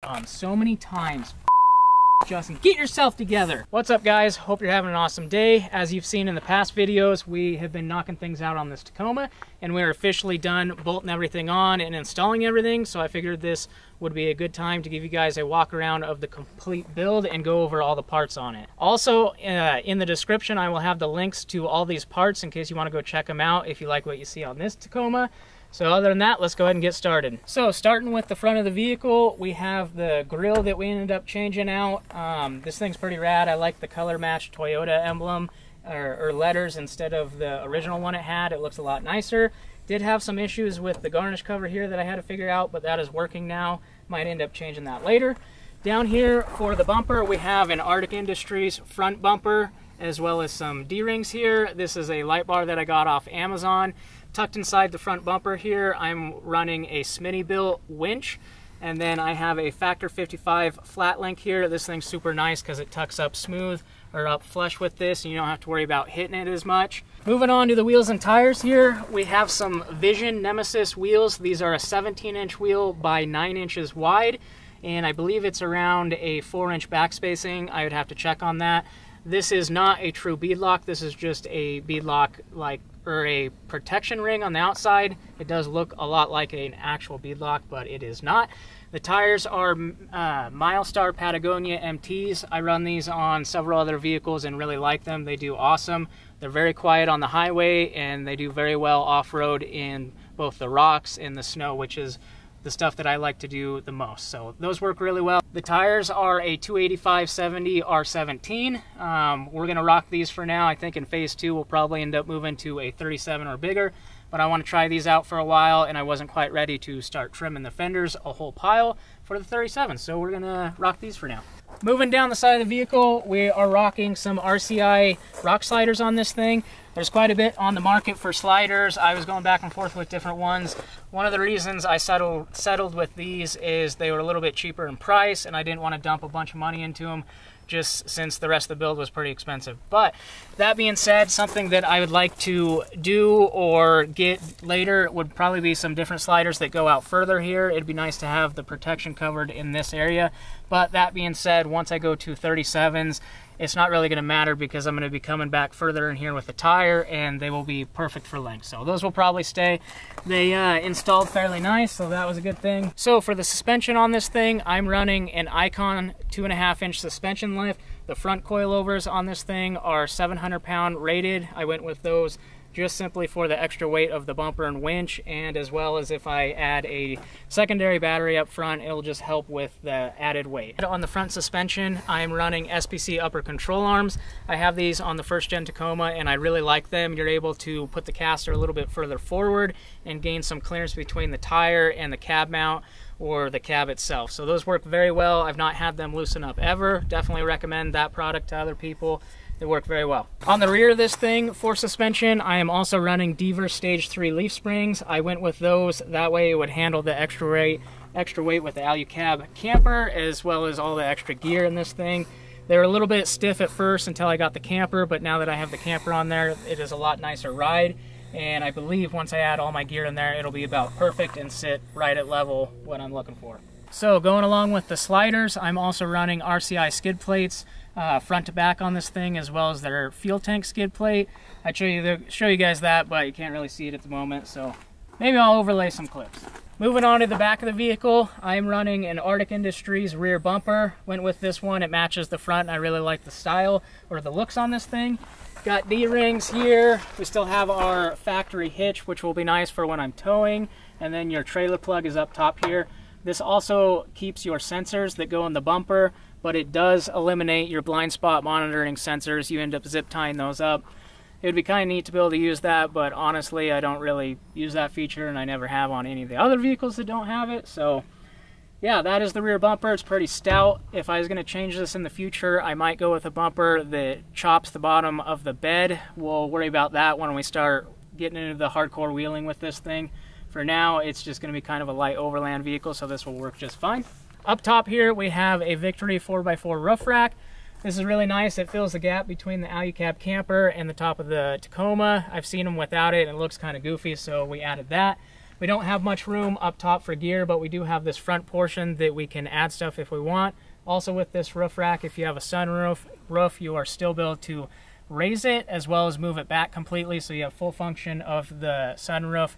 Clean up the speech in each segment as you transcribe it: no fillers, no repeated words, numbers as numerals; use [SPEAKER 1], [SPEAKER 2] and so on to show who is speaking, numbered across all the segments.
[SPEAKER 1] on so many times. Justin, get yourself together. What's up, guys? Hope you're having an awesome day. As you've seen in the past videos, we have been knocking things out on this Tacoma, and we're officially done bolting everything on and installing everything. So I figured this would be a good time to give you guys a walk around of the complete build and go over all the parts on it. Also, in the description, I will have the links to all these parts in case you want to go check them out if you like what you see on this Tacoma. So other than that, let's go ahead and get started. So starting with the front of the vehicle, we have the grille that we ended up changing out. This thing's pretty rad. I like the color matched Toyota emblem or letters instead of the original one it had. It looks a lot nicer. Did have some issues with the garnish cover here that I had to figure out, but that is working now. Might end up changing that later. Down here for the bumper, we have an Arctic Industries front bumper as well as some D-rings here. This is a light bar that I got off Amazon. Tucked inside the front bumper here, I'm running a Smitty-built winch, and then I have a Factor 55 flat link here. This thing's super nice because it tucks up smooth or up flush with this, and you don't have to worry about hitting it as much. Moving on to the wheels and tires here, we have some Vision Nemesis wheels. These are a 17-inch wheel by 9 inches wide, and I believe it's around a 4-inch back spacing. I would have to check on that. This is not a true beadlock. This is just a beadlock or a protection ring on the outside. It does look a lot like an actual beadlock, but it is not. The tires are Milestar Patagonia MTs. I run these on several other vehicles and really like them. They do awesome. They're very quiet on the highway, and they do very well off-road in both the rocks and the snow, which is the stuff that I like to do the most. So those work really well. The tires are a 285/70 R17. We're gonna rock these for now. I think in phase 2 we'll probably end up moving to a 37 or bigger, but I want to try these out for a while, and I wasn't quite ready to start trimming the fenders a whole pile for the 37, so we're gonna rock these for now. Moving down the side of the vehicle, we are rocking some RCI rock sliders on this thing. There's quite a bit on the market for sliders. I was going back and forth with different ones. One of the reasons I settled with these is they were a little bit cheaper in price, and I didn't want to dump a bunch of money into them just since the rest of the build was pretty expensive. But that being said, something that I would like to do or get later would probably be some different sliders that go out further here. It'd be nice to have the protection covered in this area. But that being said, once I go to 37s, it's not really going to matter because I'm going to be coming back further in here with the tire, and they will be perfect for length. So those will probably stay. They installed fairly nice, so that was a good thing. So for the suspension on this thing, I'm running an Icon 2.5-inch suspension lift. The front coilovers on this thing are 700-pound rated. I went with those just simply for the extra weight of the bumper and winch, and as well as if I add a secondary battery up front, it'll just help with the added weight. On the front suspension, I'm running SPC upper control arms. I have these on the first gen Tacoma, and I really like them. You're able to put the caster a little bit further forward and gain some clearance between the tire and the cab mount or the cab itself. So those work very well. I've not had them loosen up ever. Definitely recommend that product to other people. They work very well. On the rear of this thing for suspension, I am also running Deaver Stage 3 leaf springs. I went with those. That way it would handle the extra weight with the Alucab camper, as well as all the extra gear in this thing. They were a little bit stiff at first until I got the camper, but now that I have the camper on there, it is a lot nicer ride. And I believe once I add all my gear in there, it'll be about perfect and sit right at level what I'm looking for. So going along with the sliders, I'm also running RCI skid plates front to back on this thing, as well as their fuel tank skid plate. I'd show you guys that, but you can't really see it at the moment, so maybe I'll overlay some clips. Moving on to the back of the vehicle, I'm running an Arctic Industries rear bumper. Went with this one. It matches the front, and I really like the style or the looks on this thing. Got D-rings here. We still have our factory hitch, which will be nice for when I'm towing, and then your trailer plug is up top here. This also keeps your sensors that go in the bumper, but it does eliminate your blind spot monitoring sensors. You end up zip tying those up. It would be kind of neat to be able to use that, but honestly, I don't really use that feature, and I never have on any of the other vehicles that don't have it. So yeah, that is the rear bumper. It's pretty stout. If I was going to change this in the future, I might go with a bumper that chops the bottom of the bed. We'll worry about that when we start getting into the hardcore wheeling with this thing. For now, it's just going to be kind of a light overland vehicle, so this will work just fine. Up top here, we have a Victory 4x4 roof rack. This is really nice. It fills the gap between the Alucab camper and the top of the Tacoma. I've seen them without it, and it looks kind of goofy, so we added that. We don't have much room up top for gear, but we do have this front portion that we can add stuff if we want. Also with this roof rack, if you have a sunroof, you are still able to raise it as well as move it back completely, so you have full function of the sunroof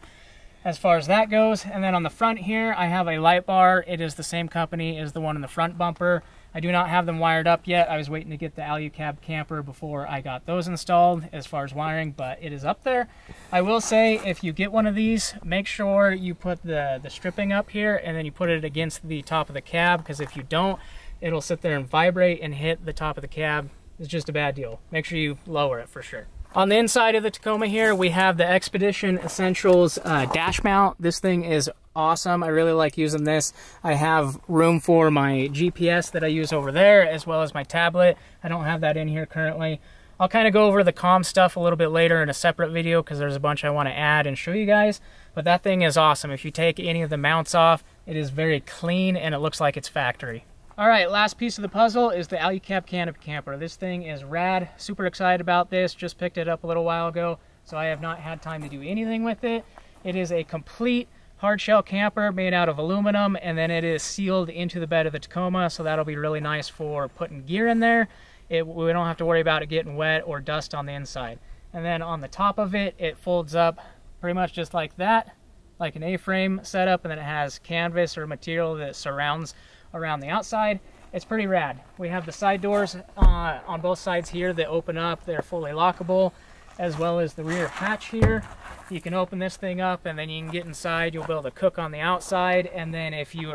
[SPEAKER 1] as far as that goes. And then on the front here, I have a light bar. It is the same company as the one in the front bumper. I do not have them wired up yet. I was waiting to get the Alucab camper before I got those installed as far as wiring, but it is up there. I will say, if you get one of these, make sure you put the stripping up here and then you put it against the top of the cab, because if you don't, it'll sit there and vibrate and hit the top of the cab. It's just a bad deal. Make sure you lower it for sure. On the inside of the Tacoma here, we have the Expedition Essentials dash mount. This thing is awesome. I really like using this. I have room for my GPS that I use over there, as well as my tablet. I don't have that in here currently. I'll kind of go over the comm stuff a little bit later in a separate video, because there's a bunch I want to add and show you guys. But that thing is awesome. If you take any of the mounts off, it is very clean and it looks like it's factory. All right, last piece of the puzzle is the Alucab canopy camper. This thing is rad. Super excited about this. Just picked it up a little while ago, so I have not had time to do anything with it. It is a complete hard shell camper made out of aluminum, and then it is sealed into the bed of the Tacoma, so that'll be really nice for putting gear in there. We don't have to worry about it getting wet or dust on the inside. And then on the top of it, it folds up pretty much just like that, like an A-frame setup, and then it has canvas or material that surrounds around the outside. It's pretty rad. We have the side doors on both sides here that open up. They're fully lockable, as well as the rear hatch here. You can open this thing up and then you can get inside. You'll be able to cook on the outside, and then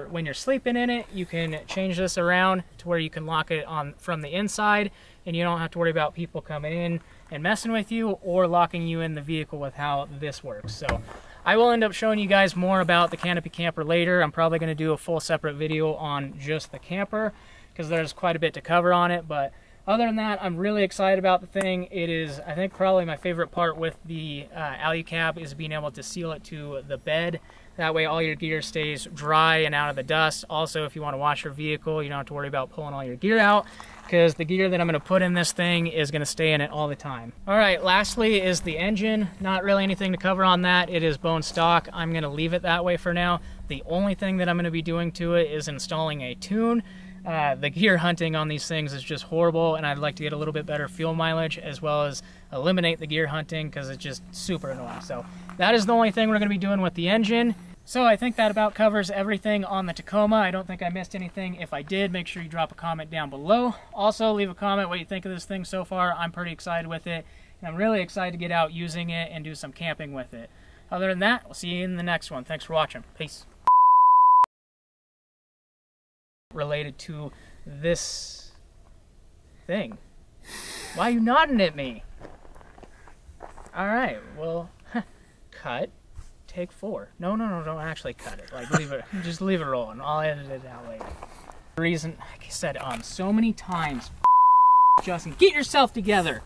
[SPEAKER 1] when you're sleeping in it, you can change this around to where you can lock it on from the inside, and you don't have to worry about people coming in and messing with you or locking you in the vehicle with how this works. So I will end up showing you guys more about the canopy camper later. I'm probably going to do a full separate video on just the camper, because there's quite a bit to cover on it. But other than that, I'm really excited about the thing. It is, I think, probably my favorite part with the Alucab is being able to seal it to the bed. That way all your gear stays dry and out of the dust. Also, if you want to wash your vehicle, you don't have to worry about pulling all your gear out, because the gear that I'm going to put in this thing is going to stay in it all the time. All right, lastly is the engine. Not really anything to cover on that. It is bone stock. I'm going to leave it that way for now. The only thing that I'm going to be doing to it is installing a tune. The gear hunting on these things is just horrible, and I'd like to get a little bit better fuel mileage, as well as eliminate the gear hunting, because it's just super annoying. So that is the only thing we're going to be doing with the engine. So I think that about covers everything on the Tacoma. I don't think I missed anything. If I did, make sure you drop a comment down below. Also, leave a comment what you think of this thing so far. I'm pretty excited with it, and I'm really excited to get out using it and do some camping with it. Other than that, we'll see you in the next one. Thanks for watching. Peace. Related to this thing. Why are you nodding at me? All right, well, cut. Take 4. No, don't actually cut it. Like, leave it, just leave it rolling. I'll edit it out later. The reason, like I said so many times, Justin, get yourself together.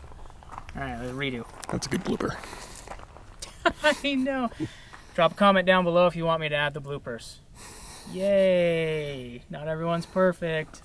[SPEAKER 1] All right, let's redo.
[SPEAKER 2] That's a good blooper.
[SPEAKER 1] I know. Drop a comment down below if you want me to add the bloopers. Yay! Not everyone's perfect.